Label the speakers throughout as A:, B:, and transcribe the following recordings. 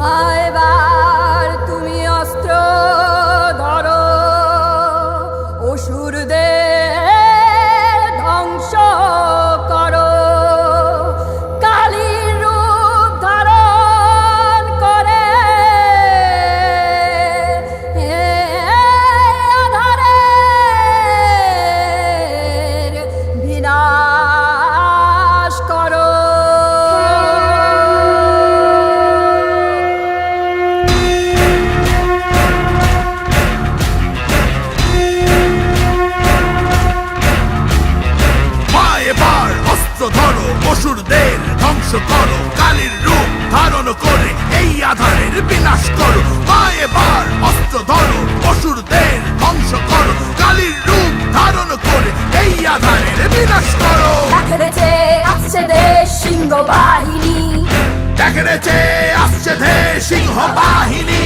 A: মা এবার তুমি অস্ত্র ধরো, অসুরদের ধ্বংস করো। কালীর রূপ ধারণ করে আধারের বিনাশ করো।
B: ধরো, অসুরদের ধ্বংস করো, কালীর রূপ ধারণ করে এই আধারের বিনাশ করো। মা এবার অস্ত্র ধরো, অসুরদের ধ্বংস করো, কালীর রূপ ধারণ করে এই আধারের বিনাশ করো।
A: দেখেছে আসছে দেশ সিংহ বাহিনী,
B: দেখেছে আসছে দেশ সিংহ বাহিনী,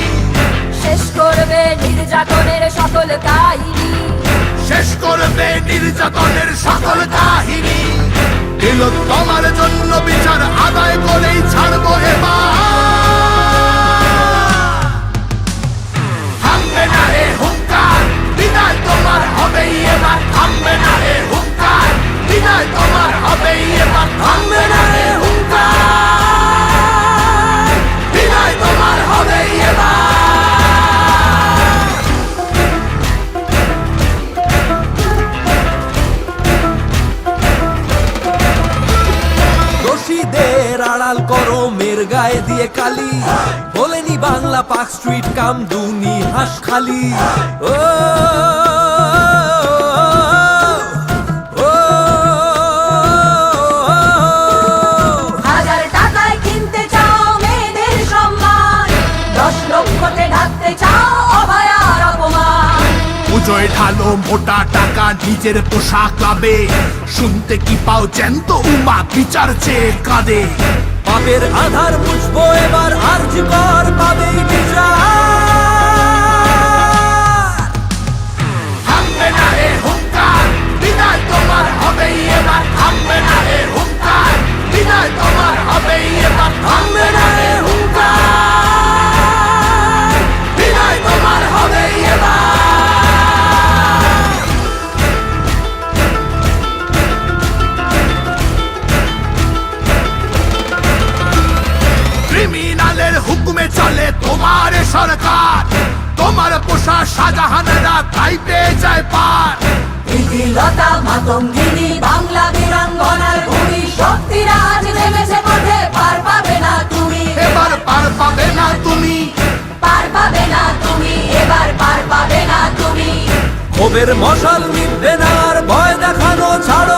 A: শেষ করবে নির্যাতনের সকল কাহিনী,
B: শেষ করবে নির্যাতনের সকল কাহিনী। তোমার জন্য বিচার আদায় করেই ছাড়বো এবার। থামবে না রে হুঙ্কার, বিদায় তোমার হবেই এবার। থামবে না রে হুঙ্কার, বিদায় তোমার হবেই এবার। থামবে না রে হুঙ্কার, বিদায় তোমার হবেই এবার।
C: আড়াল করো মের গায়ে দিয়ে কালি, বলেনি বাংলা পাক স্ট্রিট কামদুনি হাঁস খালি। ও
A: হাজার টাকায় কিনতে চাও মেয়েদের সম্মান, 10 লক্ষতে ঢাকতে চাও অভয়ার অপমান।
B: পুজোয় ঢালো মোটা টাকা নিজের পোশাক লাভে, শুনতে কি পাও জ্যান্ত উমা বিচার চেয়ে কাঁদে।
C: পাপের আধার মুছবো এবার, আরজি কর পাবেই বিচার।
B: থামবে না রে হুঙ্কার, বিদায় তোমার হবেই এবার। থামবে না রে হুঙ্কার, বিদায় তোমার হবেই এবার। থামবে না রে হুঙ্কার, বিদায় তোমার হবেই এবার। ক্রিমিনালের হুকুমে চলে তোমার সরকার, তোমার পোষা শাহজাহানেরা তাই পেয়ে যায় পার।
A: লতা মাতঙ্গিনী বাংলা বীরাঙ্গনার ভূমি, শক্তিরা আজ নেমেছে পথে, পার পাবে না তুমি
B: এবার, পার পাবে না তুমি,
A: পার পাবে না তুমি এবার, পার পাবে না তুমি।
C: ক্ষোভের মশাল নিভবে না আর, ভয় দেখানো ছাড়ো